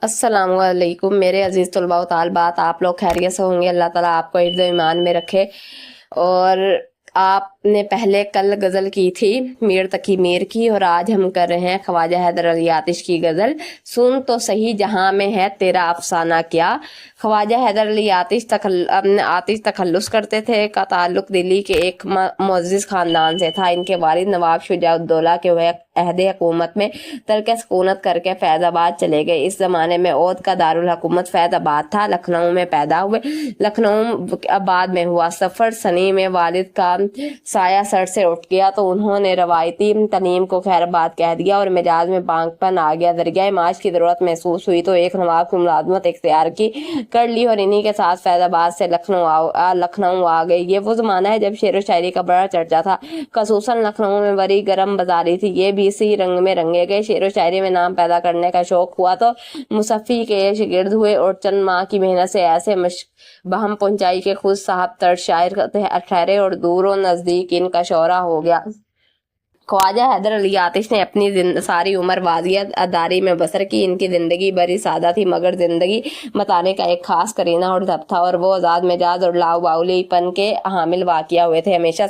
अस्सलाम वालेकुम मेरे अजीज़ तलबा व तालिबात, आप लोग खैरियत से होंगे। अल्लाह ताला आपको हिफ्ज़ ईमान में रखे। और आपने पहले कल गज़ल की थी मीर तकी मीर की, और आज हम कर रहे हैं ख्वाजा हैदर अली आतिश की गज़ल सुन तो सही जहां में है तेरा अफसाना क्या। ख्वाजा हैदर अली आतिश तखल्लुस करते थे का ताल्लुक दिल्ली के एक मुअज़्ज़िज़ ख़ानदान से था। इनके वालिद नवाब शुजाउद्दौला के वह अहदे हुकूमत में तर्क सुकूनत करके फैज़ाबाद चले गए। इस ज़माने में औध का दारुल हुकूमत फैज़ाबाद था। लखनऊ में पैदा हुए। लखनऊ बाद में हुआ सफ़र सनी में वालिद का साया सर से उठ गया तो उन्होंने रवायती तनीम को खैराबाद कह दिया और मिजाज में बांकपन आ गया। दरगाह माश की ज़रूरत महसूस हुई तो एक नवाब की मुलाजमत इख्तियार की कर ली और इन्हीं के साथ फैज़ाबाद से लखनऊ आ गई। ये वो ज़माना है जब शेर व शायरी का बड़ा चर्चा था। खसूसन लखनऊ में बड़ी गर्म बाजारी थी। ये भी इसी रंग में रंगे गए। शेर व शायरी में नाम पैदा करने का शौक हुआ तो मुसफ़ी के शागिर्द हुए और चंद माह की मेहनत से ऐसे बहम पहुंचाई कि खुद साहब तर्ज शायर ठहरे और दूर और नज़दीक इनका शौहरा हो गया। ख्वाजा हैदर अली आतिश ने अपनी सारी उम्र वाजियत अदारी में बसर की। इनकी ज़िंदगी बड़ी सादा थी मगर ज़िंदगी बताने का एक ख़ास करीना और ज़ब्त था और वो आज़ाद मिजाज और लाउबाउलीपन के हामिल वाक़िया हुए थे। हमेशा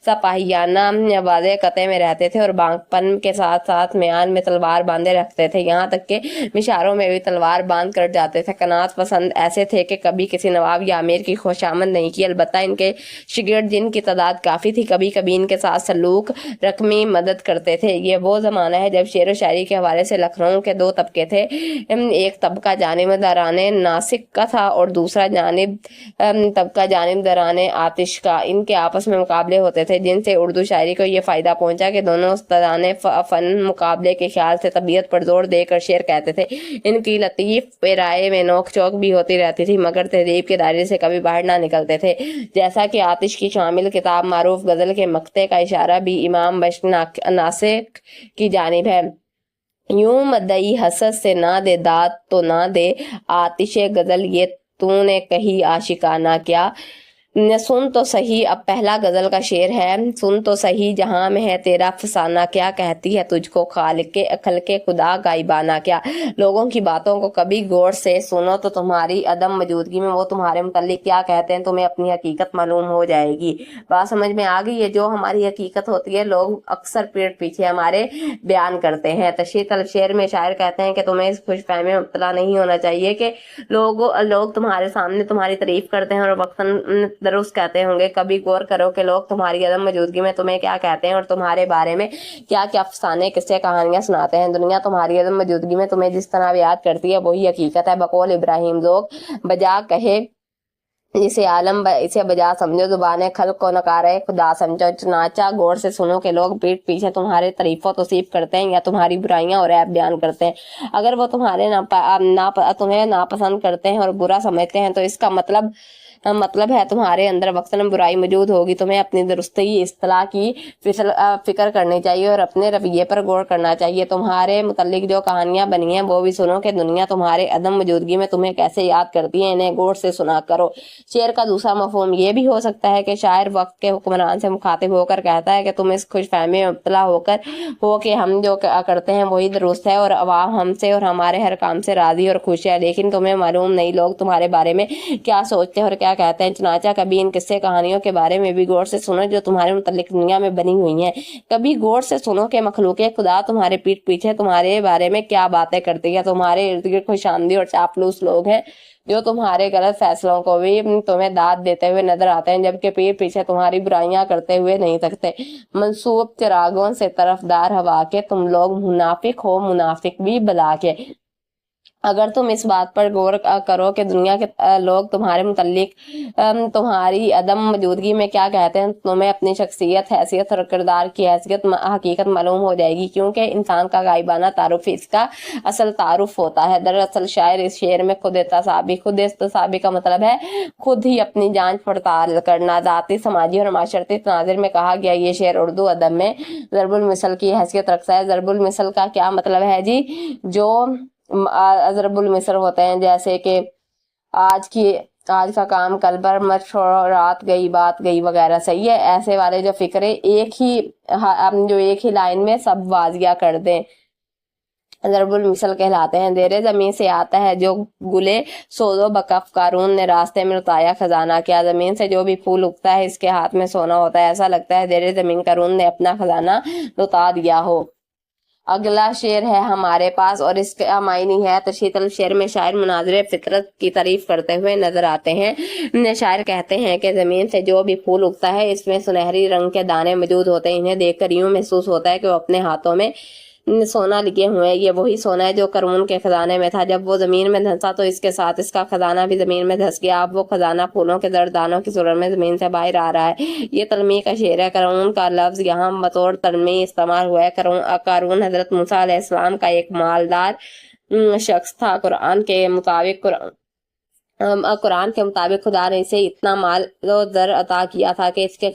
सपाहियाना वाज़े कते में रहते थे और बांकपन के साथ साथ म्यान में तलवार बांधे रखते थे। यहाँ तक के मिशारों में भी तलवार बांध कर जाते थे। कनात पसंद ऐसे थे कि कभी किसी नवाब या अमीर की खुशामद नहीं की। अलबत्ता इनके शागिर्द जिनकी तादाद काफ़ी थी कभी कभी इनके साथ सलूक रकमी मदद करते थे। ये वो ज़माना है जब शेर व शायरी के हवाले से लखनऊ के दो तबके थे। एक तबका जानिबदाराने नासिक का था और दूसरा तबका जानिबदाराने आतिश का। इनके आपस में मुकाबले होते थे जिनसे उर्दू शायरी को ये फ़ायदा पहुंचा कि दोनों उस्तादाने फ़न मुकाबले के ख्याल से तबीयत पर जोर देकर शेर कहते थे। इनकी लतीफ़ पेराए में नोक चौक भी होती रहती थी मगर तहजीब के दायरे से कभी बाहर ना निकलते थे। जैसा कि आतिश की शामिल किताब मारूफ गज़ल के मक्ते का इशारा भी इमाम बख्श नासिक की जानिब है। यूं मदई हसद से ना दे दाद तो ना दे आतिशे गज़ल ये तूने कही आशिकाना क्या। सुन तो सही, अब पहला गज़ल का शेर है। सुन तो सही जहां में है तेरा फसाना क्या, कहती है तुझको खलके खुदा गाइबाना क्या। लोगों की बातों को कभी गौर से सुनो तो तुम्हारी अदम मौजूदगी में वो तुम्हारे मुतल्लिक क्या कहते हैं तुम्हें अपनी हकीकत मालूम हो जाएगी। बात समझ में आ गई है। जो हमारी हकीकत होती है लोग अक्सर पीठ पीछे हमारे बयान करते हैं। तशरीह तलब शेर में शायर कहते हैं कि तुम्हें इस खुशफहमी में मुब्तला नहीं होना चाहिए कि लोग तुम्हारे सामने तुम्हारी तारीफ करते हैं और वक्तन दुरुस्त कहते होंगे। कभी गौर करो कि लोग तुम्हारी अदम मौजूदगी में तुम्हें क्या कहते हैं और तुम्हारे बारे में क्या क्या अफसाने किस्से कहानियां सुनाते हैं। दुनिया तुम्हारी अदम मौजूदगी में तुम्हें जिस तरह याद करती है वही हकीकत है। बकौल इब्राहिम लोग बजा कहे इसे बजा समझो, जुबाने खल्क को नकारे खुदा समझो। चनाचा गौर से सुनो कि लोग पीठ पीछे तुम्हारे तारीफों तौसीफ करते हैं या तुम्हारी बुराइयां और ऐब बयान करते हैं। अगर वो तुम्हें नापसंद करते हैं और बुरा समझते हैं तो इसका मतलब है तुम्हारे अंदर वक्तन बुराई मौजूद होगी। तुम्हें अपनी दुरुस्ती इस्तिलाह की फिक्र करनी चाहिए और अपने रवैये पर गौर करना चाहिए। तुम्हारे मुतल्लिक जो कहानियां बनी हैं वो भी सुनो कि दुनिया तुम्हारे अदम मौजूदगी में तुम्हें कैसे याद करती है। इन्हें गौर से सुना करो। शेर का दूसरा मफहूम ये भी हो सकता है कि शायर वक्त के हुक्मरान से मुखातिब होकर कहता है कि तुम इस खुशफहमी में मुब्तला हो कि हम जो करते हैं वही दुरुस्त है और अवाम हमसे और हमारे हर काम से राजी और खुश है, लेकिन तुम्हें मालूम नहीं लोग तुम्हारे बारे में क्या सोचते हैं और क्या कहते हैं। चनाचा कभी इन किस्से कहानियों के बारे में भी गौर से सुनो जो तुम्हारे मुतल्लिक दुनिया में बनी हुई हैं। कभी गौर से सुनो कि मखलूके खुदा तुम्हारे पीठ पीछे तुम्हारे बारे में क्या बातें करती है। तुम्हारे इर्द गिर्द खुशामदी और चापलूस लोग हैं जो तुम्हारे गलत फैसलों को भी तुम्हें दाद देते हुए नजर आते हैं जबकि पीठ पीछे तुम्हारी बुराइयां करते हुए नहीं थकते। मंसूब चिरागों से तरफदार हवा के तुम लोग मुनाफिक हो, मुनाफिक भी बला के। अगर तुम इस बात पर गौर करो कि दुनिया के लोग तुम्हारे मुतल्लिक तुम्हारी अदम मौजूदगी में क्या कहते हैं, तुम्हें अपनी शख्सियत, हैसियत और किरदार की हकीकत मालूम हो जाएगी, क्योंकि इंसान का गायबाना तारुफ इसका असल तारुफ होता है। दरअसल शायर इस शेर में खुद तसाबी का मतलब है खुद ही अपनी जांच पड़ताल करना। ज़ाती, समाजी और माशरती तनाज़िर में कहा गया ये शेर उर्दू अदब में ज़रबुल मिसल की हैसियत रखता है। ज़रबुल मिसल का क्या मतलब है जी? जो ज़रबुल मिसर होते हैं जैसे कि आज का काम कल पर मत छोड़ो, रात गई बात गई वगैरह। सही है। ऐसे वाले जो फिक्रे एक ही लाइन में सब वाजिया कर दें। ضرب المثل کہلاتے ہیں۔ زیر زمین سے آتا ہے جو گلے سودو بکف قارون نے راستے میں لٹایا خزانہ کیا۔ زمین سے جو بھی پھول اگتا ہے اس کے ہاتھ میں سونا ہوتا ہے، ایسا لگتا ہے زیر زمین قارون نے اپنا خزانہ لٹا دیا ہو۔ اگلا شعر ہے ہمارے پاس اور اس کا معنی ہے تشریح طلب شعر میں شاعر مناظر فطرت کی تعریف کرتے ہوئے نظر آتے ہیں۔ شاعر کہتے ہیں کہ زمین سے جو بھی پھول اگتا ہے اس میں سنہری رنگ کے دانے موجود ہوتے ہیں، انہیں دیکھ کر یوں محسوس ہوتا ہے کہ وہ اپنے ہاتھوں میں سونا لیے ہوئے ہیں۔ یہ وہی سونا ہے جو قارون کے خزانے میں تھا۔ جب وہ زمین میں دھنسا تو اس کے ساتھ اس کا خزانہ بھی زمین میں دھس گیا۔ اب وہ خزانہ پھولوں کے زرد دانوں کی صورت میں زمین سے باہر آ رہا ہے۔ یہ تلمیح کا شعر ہے۔ قارون کا لفظ یہاں بطور تلمیح استعمال ہوا ہے۔ قارون حضرت موسیٰ علیہ السلام کا ایک مالدار شخص تھا۔ قرآن کے مطابق خدا نے اسے اتنا مال و زر عطا کیا تھا کہ اس کے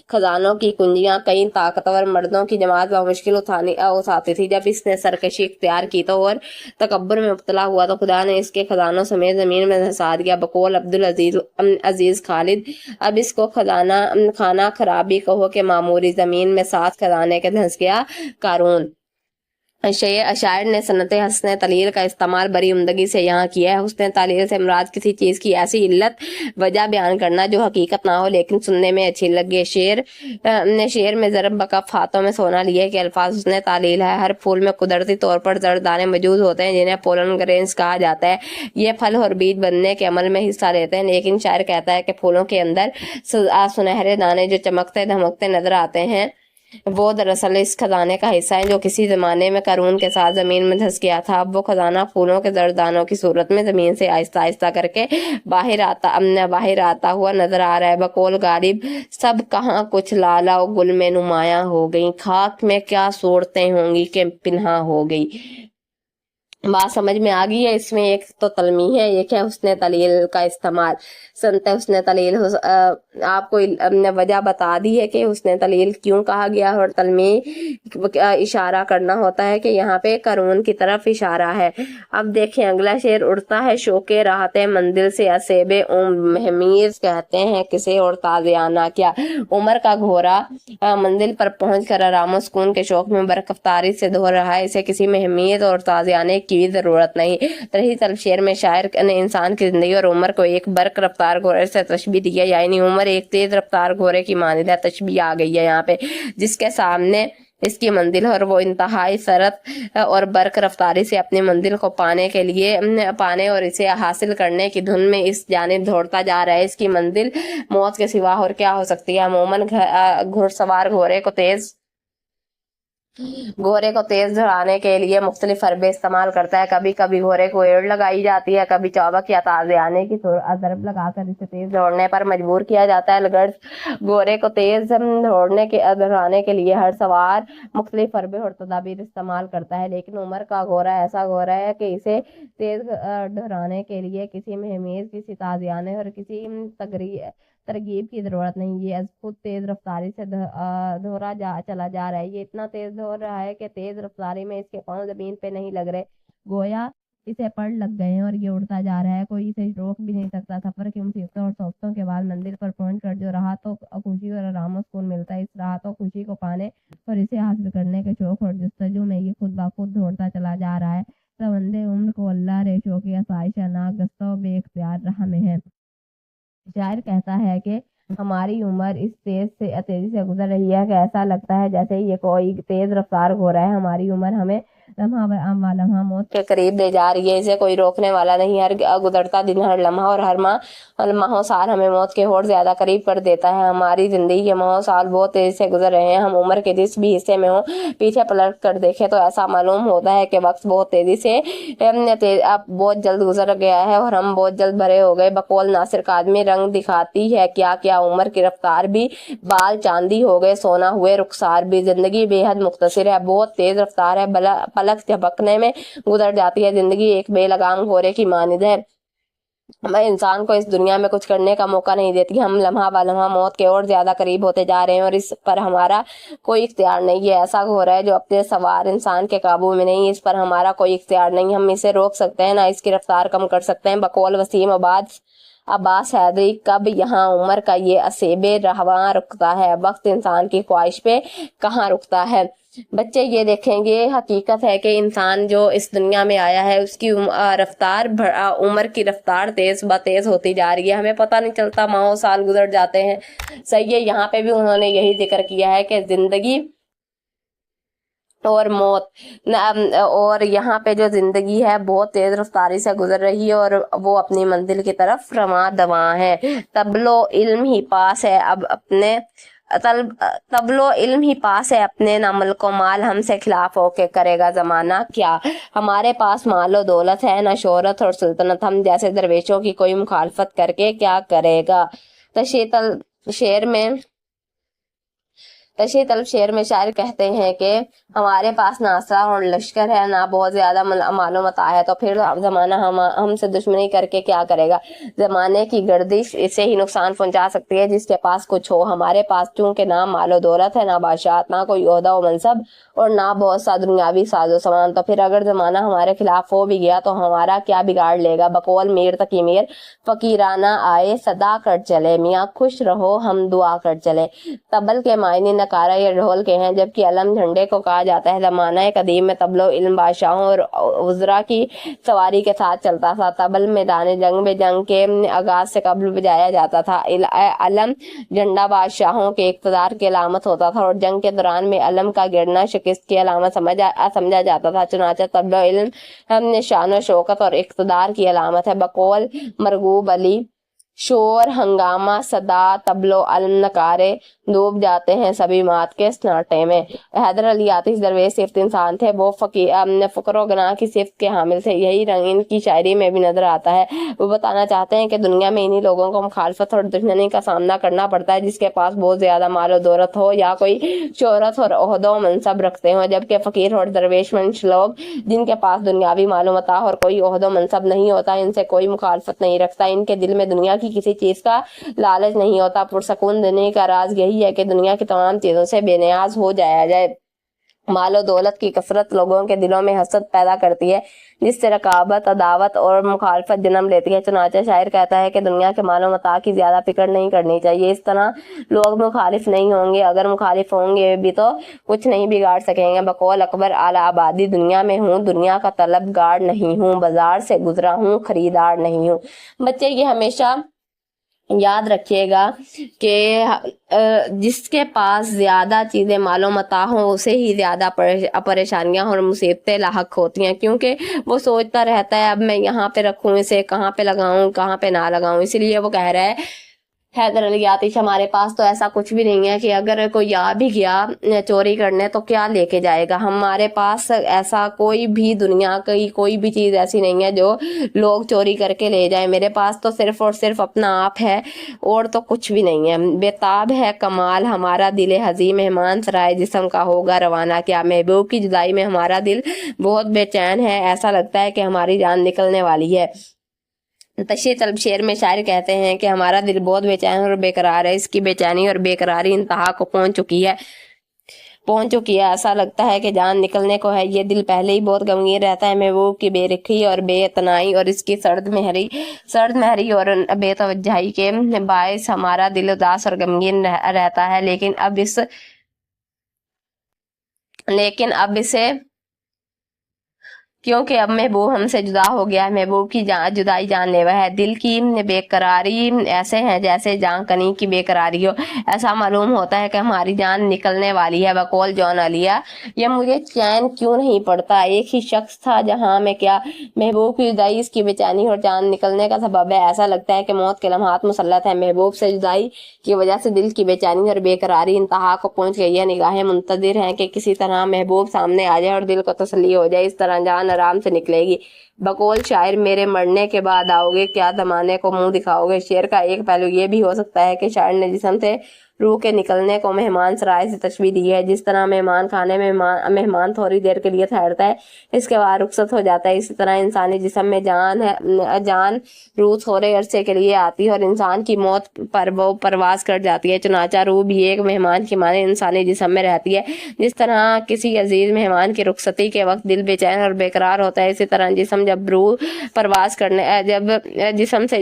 خزانوں کی کنجیاں کئی طاقتور مردوں کی جماعت بمشکل اٹھاتی تھی۔ جب اس نے سرکشی اختیار کی تو اور تکبر میں مبتلا ہوا تو خدا نے اس کے خزانوں سمیت زمین میں دھسا دیا۔ بقول عبدالعزیز خالد، اب اس کو خانہ خرابی کہو کہ معموری زمین میں 7 خزانے کے دھس گیا قارون۔ شاعر نے صنعت حسن تعلیل کا استعمال بڑی عمدگی سے یہاں کیا ہے۔ حسن تعلیل سے مراد کسی چیز کی ایسی علت وجہ بیان کرنا جو حقیقت نہ ہو لیکن سننے میں اچھی لگے۔ شعر میں ضرب بکف ہاتھوں میں سونا لیے کہ الفاظ حسن تعلیل ہے۔ ہر پھول میں قدرتی طور پر زرد دانے موجود ہوتے ہیں جنہیں پولن گرینز کہا جاتا ہے۔ یہ پھل اور بیج بننے کے عمل میں حصہ لیتے ہیں، لیکن شاعر کہتا ہے کہ پھولوں کے اندر سنہرے دانے جو چمکتے دھمکتے نظر آتے ہیں وہ دراصل اس خزانے کا حصہ ہے جو کسی زمانے میں قارون کے ساتھ زمین میں دھس گیا تھا۔ اب وہ خزانہ پھولوں کے زرد دانوں کی صورت میں زمین سے آہستہ آہستہ کر کے باہر آتا ہوا نظر آ رہا ہے۔ بقول غالب، سب کہاں کچھ لالا و گل میں نمایاں ہو گئی، خاک میں کیا صورتیں ہوں گی کہ پنہاں ہو گئی۔ بات سمجھ میں آ گئی ہے؟ اس میں ایک تو تلمیح ہے، ایک ہے حسن تعلیل کا استعمال۔ سنت حسن تعلیل آپ کو وجہ بتا دی ہے کہ حسن تعلیل کیوں کہا گیا اور تلمیح اشارہ کرنا ہوتا ہے کہ یہاں پہ قارون کی طرف اشارہ ہے۔ اب دیکھیں اگلا شعر، اڑتا ہے شوق راحت منزل سے اسیب مہمیز کہتے ہیں کسے اور تازیانہ کیا۔ عمر کا گھوڑا منزل پر پہنچ کر آرام و سکون کے شوق میں بررفتاری سے دور رہا ہے، اسے کسی مہمیز اور تازیانے کی ضرورت نہیں۔ تشریح طلب شعر میں شاعر نے انسان کی زندگی اور عمر کو ایک برق رفتار گھوڑے سے تشبیہ دی ہے، یعنی عمر ایک تیز رفتار گھوڑے کی مانند ہے۔ تشبیہ آ گئی ہے یہاں پہ، جس کے سامنے اس کی منزل اور وہ انتہائی سرعت اور برق رفتاری سے اپنی منزل کو پانے اور اسے حاصل کرنے کی دھن میں اس جانب دوڑتا جا رہا ہے۔ اس کی منزل موت کے سوا اور کیا ہو سکتی ہے؟ عموماً گھڑ سوار گھوڑے کو تیز دھڑانے کے لیے مختلف حربے استعمال کرتا ہے۔ کبھی کبھی گھوڑے کو ایڑ لگائی جاتی ہے، کبھی چابک یا تازیانے کی ضرب لگا کر اسے تیز دوڑنے پر مجبور کیا جاتا ہے۔ گھوڑے کو تیز دھڑانے کے لیے ہر سوار مختلف حربے اور تدابیر استعمال کرتا ہے، لیکن عمر کا گھوڑا ایسا گھوڑا ہے کہ اسے تیز دھڑانے کے لیے کسی مہمیز، کسی تازیانے اور کسی ترغیب کی ضرورت نہیں۔ یہ از خود تیز رفتاری سے چلا جا رہا ہے۔ یہ اتنا تیز دوڑ رہا ہے کہ تیز رفتاری میں اس کے پاؤں زمین پہ نہیں لگ رہے، گویا اسے پڑ لگ گئے ہیں اور یہ اڑتا جا رہا ہے، کوئی اسے روک بھی نہیں سکتا۔ سفر کی مصیبتوں اور صعوبتوں کے بعد منزل پر پہنچ کر جو راحت و خوشی اور آرام و سکون ملتا ہے، اس راحت و خوشی کو پانے اور اسے حاصل کرنے کے شوق اور جستجو میں یہ خود بخود دوڑتا چلا جا رہا ہے۔ سوندے عمر کو اللہ ریشوں کی آسائش ناگزشتہ و بے اختیار راہ میں ہے۔ شاعر کہتا ہے کہ ہماری عمر اس تیزی سے گزر رہی ہے کہ ایسا لگتا ہے جیسے یہ کوئی تیز رفتار گھوڑا ہے۔ ہماری عمر ہمیں لمحہ موت کے قریب لے جا رہی ہے، اسے کوئی روکنے والا نہیں۔ ہر گزرتا دن، ہر لمحہ اور ہر ماہ و سال ہمیں موت کے اور زیادہ قریب کر دیتا ہے۔ ہماری زندگی کے ماہ و سال بہت تیزی سے گزر رہے ہیں۔ ہم عمر کے جس بھی حصے میں ہوں پیچھے پلٹ کر دیکھیں تو ایسا معلوم ہوتا ہے کہ وقت بہت تیزی سے اب بہت جلد گزر گیا ہے اور ہم بہت جلد بڑے ہو گئے۔ بقول ناصر کاظمی، رنگ دکھاتی ہے کیا عمر کی رفتار بھی، بال چاندی ہو گئے سونا ہوئے رخسار بھی۔ زندگی بے حد مختصر ہے، بہت تیز رفتار ہے، پلک جھپکنے میں گزر جاتی ہے۔ زندگی ایک بے لگام گھوڑے کی مانند ہے، میں انسان کو اس دنیا میں کچھ کرنے کا موقع نہیں دیتی۔ ہم لمحہ بہ لمحہ موت کے اور زیادہ قریب ہوتے جا رہے ہیں اور اس پر ہمارا کوئی اختیار نہیں۔ یہ ایسا گھوڑا ہے جو اپنے سوار انسان کے قابو میں نہیں، اس پر ہمارا کوئی اختیار نہیں۔ ہم اسے روک سکتے ہیں نہ اس کی رفتار کم کر سکتے ہیں۔ بقول وسیم अब्बास हैदरी, कब यहाँ उम्र का ये असेबे रहवां रुकता है, वक्त इंसान की ख्वाहिश पे कहाँ रुकता है। बच्चे ये देखेंगे, हकीकत है कि इंसान जो इस दुनिया में आया है उसकी रफ्तार उम्र की रफ्तार तेज ब तेज होती जा रही है, हमें पता नहीं चलता, माह साल गुजर जाते हैं। सही है, यहाँ पे भी उन्होंने यही जिक्र किया है कि जिंदगी और मौत और यहाँ पे जो जिंदगी है बहुत तेज रफ्तारी से गुजर रही है और वो अपनी मंजिल की तरफ रवां दवां है। तबलो इल्म ही पास है अब अपने तबलो इल्म ही पास है अपने, ना मल्को माल हमसे खिलाफ होके करेगा जमाना क्या। हमारे पास मालो दौलत है ना शोहरत और सुल्तनत, हम जैसे दरवेशों की कोई मुखालफत करके क्या करेगा। तशीतल शेर में तशी तलब शेर में शायर कहते हैं कि हमारे पास ना असला और लश्कर है ना बहुत ज्यादा मालूमात है, तो फिर जमाना हमसे दुश्मनी करके क्या करेगा। जमाने की गर्दिश इसे ही नुकसान पहुंचा सकती है जिसके पास कुछ हो। हमारे पास चूंकि ना मालो दौलत है, ना बादशाहत, ना कोई ओहदा व मनसब और ना बहुत सा दुनियावी साजो सामान, तो फिर अगर जमाना हमारे खिलाफ हो भी गया तो हमारा क्या बिगाड़ लेगा। बकौल मीर तकी मीर फकीराना आए सदा कर चले, मियाँ खुश रहो हम दुआ कर चले। तबल के मायने नकारा या ढोल के हैं, जबकि अलम झंडे को कहा जाता है। ज़माना कदीम में तबलो इल्म बादशाहों और उज़रा की सवारी के साथ चलता था। तबल मैदान जंग के आगाज से कबल बजाया जाता था। अलम झंडा बादशाहों के इक़्तिदार की अलामत होता था और जंग के दौरान में अलम का गिरना शिकस्त की अलामत समझा जाता था। चुनांचे तबलो इल्म शान शौकत और इक़्तिदार की अलामत है। बकौल मरगूब अली, शोर हंगामा सदा तबलो अलम नकारे डूब जाते हैं सभी मात के सन्नाटे में। हैदर अली आतिश दरवेश सिफ्त इंसान थे, वो फ़क्र गनाह की सिफ्त के हामिल थे। यही रंग इनकी शायरी में भी नजर आता है। वो बताना चाहते हैं कि दुनिया में इन्हीं लोगों को मुखालफत और दुश्मनी का सामना करना पड़ता है जिसके पास बहुत ज्यादा मालो दौलत हो या कोई शोहरत और ओहदो मनसब रखते हो, जबकि फकीर और दरवेश मंश लोग जिनके पास दुनियावी मालूमात और कोई ओहदो मनसब नहीं होता, इनसे कोई मुखालफत नहीं रखता। इनके दिल में दुनिया की किसी चीज का लालच नहीं होता। पुरसकून देने का राज यही है कि दुनिया की तमाम चीजों से बेनियाज हो जाया जाए। मालो दौलत की कसरत लोगों के दिलों में हसद पैदा करती है जिससे रकाबत, अदावत और मुखालफत जन्म लेती है। चुनांचे शायर कहता है कि दुनिया के मालो मता की ज्यादा फिक्र नहीं करनी चाहिए। इस तरह लोग मुखालिफ नहीं होंगे, अगर मुखालिफ होंगे भी तो कुछ नहीं बिगाड़ सकेंगे। बकौल अकबर आला आबादी, दुनिया में हूँ दुनिया का तलबगार नहीं हूँ, बाजार से गुजरा हूँ खरीदार नहीं हूँ। बच्चे ये हमेशा याद रखिएगा कि जिसके पास ज्यादा चीजें मालूमात हों उसे ही ज्यादा परेशानियां और मुसीबतें लाहक होती हैं, क्योंकि वो सोचता रहता है अब मैं यहाँ पे रखूं, इसे कहाँ पे लगाऊं, कहाँ पे ना लगाऊं। इसीलिए वो कह रहा है हैदर अली आतिश, हमारे पास तो ऐसा कुछ भी नहीं है कि अगर कोई आ भी गया चोरी करने तो क्या लेके जाएगा। हमारे पास ऐसा कोई भी दुनिया की कोई भी चीज ऐसी नहीं है जो लोग चोरी करके ले जाए। मेरे पास तो सिर्फ और सिर्फ अपना आप है और तो कुछ भी नहीं है। बेताब है कमाल हमारा दिल हजी, मेहमान सराय जिस्म का होगा रवाना क्या। महबूब की जुदाई में हमारा दिल बहुत बेचैन है, ऐसा लगता है कि हमारी जान निकलने वाली है। तशी तलब शेर में शायर कहते हैं कि हमारा दिल बहुत बेचैन और बेकरार है, इसकी बेचैनी और बेकरारी इंतहा को पहुंच चुकी है। ऐसा लगता है कि जान निकलने को है। ये दिल पहले ही बहुत गमगीन रहता है। महबूब की बेरखी और बेतनाई और इसकी सर्द महरी और बेतवज्जाही के बायस हमारा दिल उदास और गमगीन रहता है। लेकिन अब इसे क्योंकि अब महबूब हमसे जुदा हो गया है। महबूब की जुदाई जानलेवा है। दिल की बेकरारी ऐसे है जैसे जान कनी की बेकरारी हो। ऐसा मालूम होता है कि हमारी जान निकलने वाली है। बकौल जॉन अलिया, ये मुझे चैन क्यों नहीं पड़ता, एक ही शख्स था जहां में क्या। महबूब की जुदाई इसकी बेचैनी और जान निकलने का सबब है। ऐसा लगता है कि मौत के लम्हात मुसल्लत है। महबूब से जुदाई की वजह से दिल की बेचैनी और बेकरारी इंतहा को पहुंच गई है। निगाहें मुंतजिर हैं कि किसी तरह महबूब सामने आ जाए और दिल को तसल्ली हो जाए, इस तरह जान आराम से निकलेगी। बकौल शायर, मेरे मरने के बाद आओगे क्या जमाने को मुंह दिखाओगे। शेर का एक पहलू ये भी हो सकता है कि शायर ने जिस्म से रूह के निकलने को मेहमान सराय से तशबीह दी है। जिस तरह मेहमान खाने में मेहमान थोड़ी देर के लिए ठहरता है, इसके बाद रुखसत हो जाता है, इसी तरह इंसानी जिस्म में जान रूह थोड़े अरसे के लिए आती है और इंसान की मौत पर वो परवाज कर जाती है। चुनाचा रूह भी एक मेहमान की माने इंसानी जिस्म में रहती है। जिस तरह किसी अजीज मेहमान की रुखसती के वक्त दिल बेचैन और बेकरार होता है, इसी तरह जिस्म से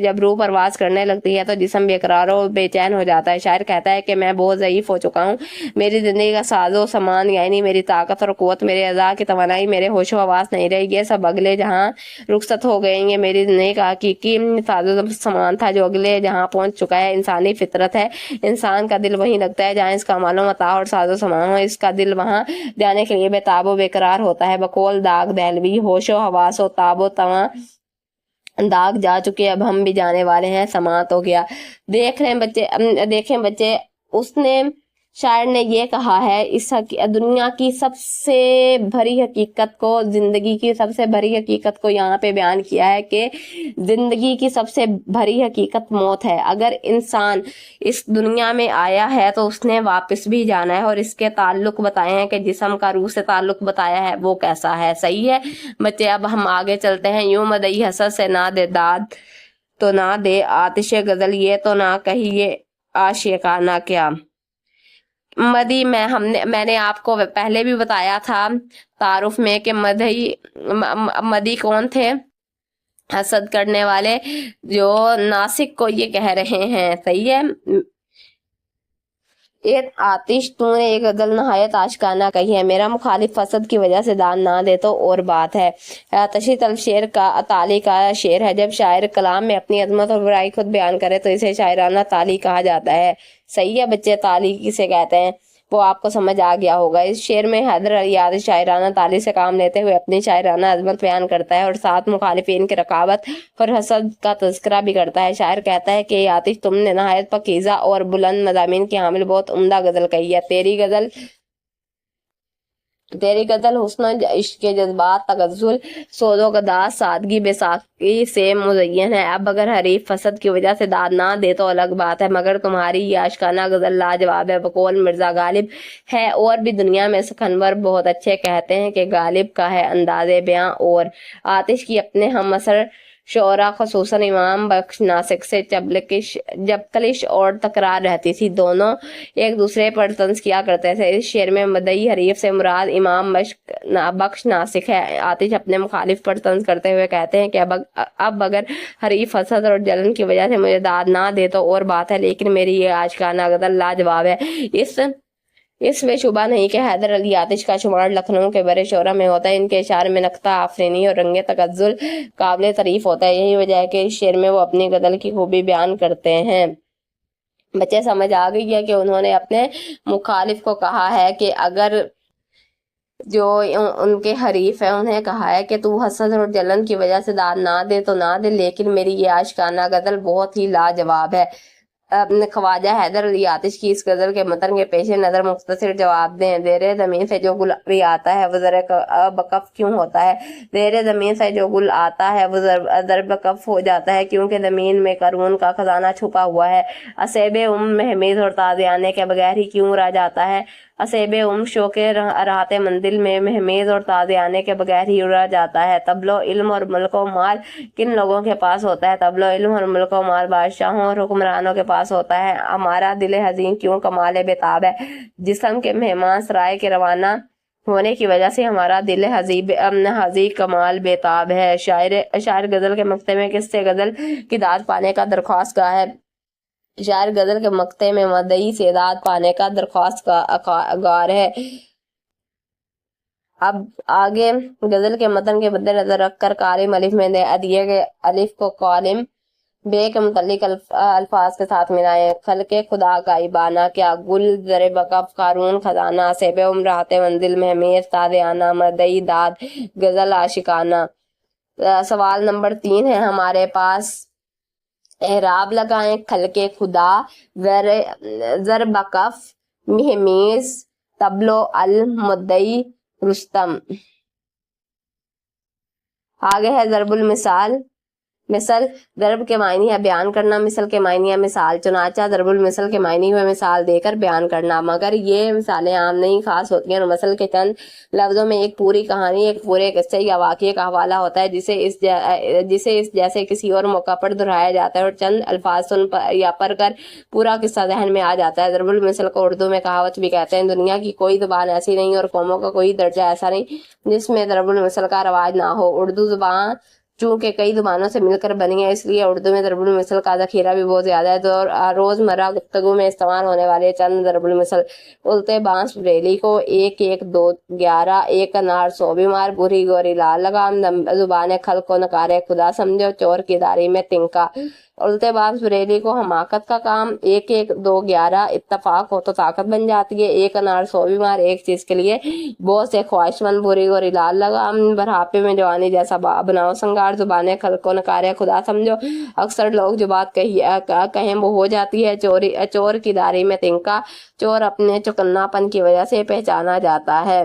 जब रूह परवाज करने लगती है तो जिस्म बेकरार और बेचैन हो जाता है। शायर कहता है कि मैं बहुत ज़ईफ हो चुका हूँ, मेरी ज़िंदगी का साजो सामान यानी मेरी ताकत और क़ुव्वत, मेरे अज़ा की तवानाई, मेरे होशो हवास नहीं रही, ये सब अगले जहाँ रुखसत हो गए। ये मेरी ज़िंदगी का हकीकी साजो सामान था जो अगले जहाँ पहुँच चुका है। इंसानी फितरत है, इंसान का दिल वहीं लगता है जहाँ इसका मालूम मता और साजो सामान हो। इसका दिल वहाँ जाने के लिए बेताबो बेकरार होता है। बकौल दाग दहलवी, होशो हवासो ताबो तवा दाग जा चुके, अब हम भी जाने वाले हैं, समात हो गया। देखें बच्चे, उसने शायर ने ये कहा है, इस दुनिया की सबसे भरी हकीकत को, जिंदगी की सबसे भरी हकीकत को यहाँ पे बयान किया है कि जिंदगी की सबसे भरी हकीकत मौत है। अगर इंसान इस दुनिया में आया है तो उसने वापस भी जाना है, और इसके ताल्लुक बताए हैं कि जिस्म का रूह से ताल्लुक बताया है वो कैसा है। सही है बच्चे, अब हम आगे चलते हैं। यूं मदई हसद से ना दे दाद तो ना दे आतिश गजल, ये तो ना कहिए आशिकाना क्या। मैंने आपको पहले भी बताया था तारुफ में कि मदी कौन थे, हसद करने वाले, जो नासिक को ये कह रहे हैं। सही है। एक आतिश तूने एक गजल नहायत आशिकाना कही है, मेरा मुखालिफ हसद की वजह से दान ना दे तो और बात है। आतिशी तलब शेर का ताली का शेर है। जब शायर कलाम में अपनी अजमत और बुराई खुद बयान करे तो इसे शायराना ताली कहा जाता है। सही है बच्चे, ताली किसे कहते हैं वो आपको समझ आ गया होगा। इस शेर में हैदर अली आतिश शायराना ताली से काम लेते हुए अपनी शायराना अजमत बयान करता है और साथ मुखालिफिन की रकावत और हसद का तज़किरा भी करता है। शायर कहता है कि आतिश, तुमने नहायत पकीज़ा और बुलंद मज़ामीन की हामिल बहुत उम्दा गजल कही है। तेरी गजल हुस्न इश्क के जज्बात तगज़्ज़ुल सोज़ो गदास सादगी बेसाकी से मुज़य्यन है। अब अगर हरीफ फसद की वजह से दाद ना दे तो अलग बात है, मगर तुम्हारी ये आशिकाना गजल लाजवाब है। बकौल मिर्ज़ा गालिब है, और भी दुनिया में सिकंदर बहुत अच्छे कहते हैं कि गालिब का है अंदाज़े बयां। और आतिश की अपने हम असर शोरा खसूसन इमाम बख्श नासिक से जबकलिश और तकरार रहती थी, दोनों एक दूसरे पर तंज किया करते थे। इस शेर में मदई हरीफ से मुराद इमाम बख्श नासिक है। आतिश अपने मुखालिफ पर तंज करते हुए कहते हैं कि अब अगर हरीफ हसद और जलन की वजह से मुझे दाद ना दे तो और बात है, लेकिन मेरी ये आशिकाना गजल लाजवाब है। इसमें शुबा नहीं कि हैदर अली आतिश का शुमार लखनऊ के बड़े शोरा में होता है। इनके इशारे में नक्ता आफरीनी और रंगे तगज़्ज़ुल काबिल तारीफ होता है। यही वजह है कि इस शेर में वो अपनी गजल की खूबी बयान करते हैं। बच्चे समझ आ गई है कि उन्होंने अपने मुखालिफ को कहा है कि अगर जो उनके हरीफ है उन्हें कहा है कि तू हसद और जलन की वजह से दाद ना दे तो ना दे, लेकिन मेरी ये आशिकाना गजल बहुत ही लाजवाब है। ख्वाजा हैदर अली आतिश की इस गजल के मतन के पेश नज़र मुख्तसर जवाब दें। ज़ेरे ज़मीन से जो गुल भी आता है वो ज़र-बकफ क्यों होता है? ज़ेरे ज़मीन से जो गुल आता है वो ज़र-बकफ हो जाता है क्योंकि ज़मीन में करून का खजाना छुपा हुआ है। असेबे महमीद और ताज़ियाने के बगैर ही क्यों रह जाता है? असेबे शोके राहते मंदिल में महमीद और ताज़ियाने के बगैर ही रह जाता है। तबलो इल्म और मुल्को माल किन लोगों के पास होता है? तबलो इल्म और मुल्को माल बादशाहों और हुक्मरानों के पास होता है। हमारा दिल हज़ीन क्यों कमाल बेताब है? जिस्म के मेहमान सराय के रवाना होने की वजह से हमारा दिल हज़ी कमाल बेताब है। शायर गजल के मक्ते में किससे गजल की दाद पाने का दरख्वास्त गाह है। शायर गजल के मक्ते में मदई से दाद पाने का दरख्वास्त का गार है। अब आगे गजल के मतन के मद्देनजर रखकर कालिम अलिफ में दिए गए अलिफ को कालिम बे के मुतल्लिक अल्फाज के साथ मिलाएं। खलके खुदा का इबाना क्या, गुल जरे बकफ कारून खजाना, सेबे उम्राते मंजिल में मेज तादे आना, मदई दाद गजल आशिकाना। सवाल नंबर 3 है हमारे पास। एराब लगाएं। खलके खुदा, जर बकफ, महमीज, तबलो अल, मुद्दई, रुस्तम। आगे है ज़रबुल मिसाल। مثل ضرب کے معنی ہے بیان کرنا، مثل کے معنی ہے مثال، چنانچہ ضرب المثل کے معنی ہوئے مثال دے کر بیان کرنا، مگر یہ مثالیں عام نہیں خاص ہوتی ہیں اور مثل کے چند لفظوں میں ایک پوری کہانی، ایک پورے قصے یا واقعے کا حوالہ ہوتا ہے جسے اس جیسے کسی اور موقع پر دہرایا جاتا ہے اور چند الفاظ سن یا پڑھ کر پورا قصہ ذہن میں آ جاتا ہے۔ ضرب المثل کو اردو میں کہاوت بھی کہتے ہیں۔ دنیا کی کوئی زبان ایسی نہیں اور قوموں کا کوئی درجہ ایسا نہیں جس میں ضرب المثل کا رواج نہ ہو۔ اردو زبان چونکہ کئی زبانوں سے مل کر بنی ہے، اس لیے اردو میں ضرب المثل کا ذخیرہ بھی بہت زیادہ ہے۔ تو روزمرہ گفتگو میں استعمال ہونے والے چند ضرب المثل: الٹے بانس بریلی کو، 1 1 2 11، 1 انار 100 بیمار، بری گوری لال لگام، زبان خلق کو نکارے خدا سمجھو، چور کی داری میں تنکا۔ الٹے بانس بریلی کو حماقت کا کام، 1 1 2 11، اتفاق ہو تو طاقت بن جاتی ہے، 1 انار 100 بیمار، ایک چیز کے لیے بہت سے خواہش مند، بری گوری لال لگام، بڑھاپے میں جوانی جیسا بناؤ سنگار، زبان خلق کو نکارے خدا سمجھو۔ اکثر لوگ جو بات کہیں وہ ہو جاتی ہے، چور کی داری میں تنکا، چور اپنے چکنا پن کی وجہ سے پہچانا جاتا ہے۔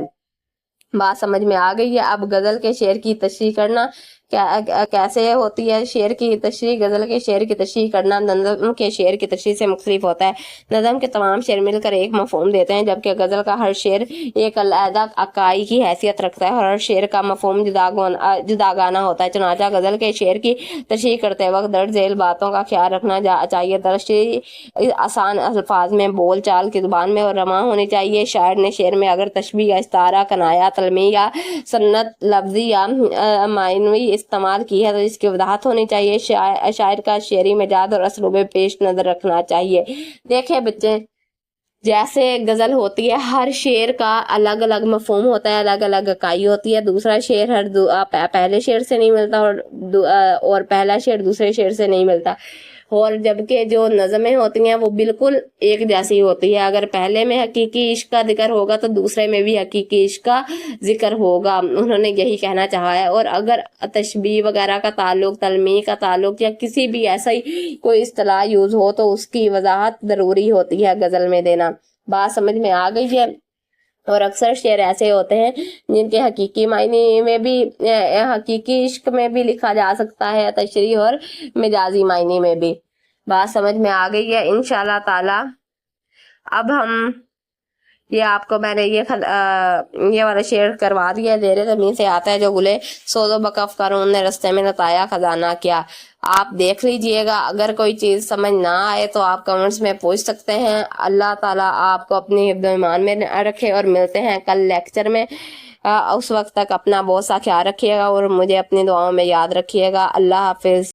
بات سمجھ میں آ گئی ہے۔ اب غزل کے شعر کی تشریح کرنا کیسے ہوتی ہے؟ شعر کی تشریح: غزل کے شعر کی تشریح کرنا نظم کے شعر کی تشریح سے مختلف ہوتا ہے۔ نظم کے تمام شعر مل کر ایک مفہوم دیتے ہیں، جبکہ غزل کا ہر شعر ایک علیحدہ اکائی کی حیثیت رکھتا ہے اور ہر شعر کا مفہوم جداگانہ ہوتا ہے۔ چنانچہ غزل کے شعر کی تشریح کرتے وقت درج ذیل باتوں کا خیال رکھنا چاہیے۔ تشریح آسان الفاظ میں، بول چال کی زبان میں اور رواں ہونی چاہیے۔ شاعر نے شعر میں اگر تشبیہ یا استعارہ، کنایہ، تلمیح یا سنت لفظی یا معنوی استعمال کی ہے تو اس کی وضاحت ہونی چاہیے۔ شاعر کا شعری مزاج اور اسلوب پیش نظر رکھنا چاہیے۔ دیکھیں بچے، جیسے غزل ہوتی ہے، ہر شعر کا الگ الگ مفہوم ہوتا ہے، الگ الگ اکائی ہوتی ہے۔ دوسرا شعر پہلے شعر سے نہیں ملتا اور پہلا شعر دوسرے شعر سے نہیں ملتا، اور جبکہ جو نظمیں ہوتی ہیں وہ بالکل ایک جیسی ہوتی ہے۔ اگر پہلے میں حقیقی عشق کا ذکر ہوگا تو دوسرے میں بھی حقیقی عشق کا ذکر ہوگا، انہوں نے یہی کہنا چاہا ہے۔ اور اگر تشبیہ وغیرہ کا تعلق، تلمیح کا تعلق یا کسی بھی ایسا ہی کوئی اصطلاح یوز ہو تو اس کی وضاحت ضروری ہوتی ہے غزل میں دینا۔ بات سمجھ میں آ گئی ہے؟ اور اکثر شعر ایسے ہوتے ہیں جن کے حقیقی معنی میں بھی، حقیقی عشق میں بھی لکھا جا سکتا ہے، تشریح اور مجازی معنی میں بھی۔ بات سمجھ میں آ گئی ہے انشاءاللہ تعالی۔ اب ہم یہ آپ کو میں نے یہ والا شعر کروا دیا ہے۔ زیر زمین سے آتا ہے جو گلے سوز و بکف کرون نے رستے میں لتایا خزانہ کیا۔ آپ دیکھ لیجئے گا، اگر کوئی چیز سمجھ نہ آئے تو آپ کمنٹس میں پوچھ سکتے ہیں۔ اللہ تعالیٰ آپ کو اپنی حفظ و ایمان میں رکھے اور ملتے ہیں کل لیکچر میں۔ اس وقت تک اپنا بہت سا خیال رکھیے گا اور مجھے اپنی دعاؤں میں یاد رکھیے گا۔ اللہ حافظ۔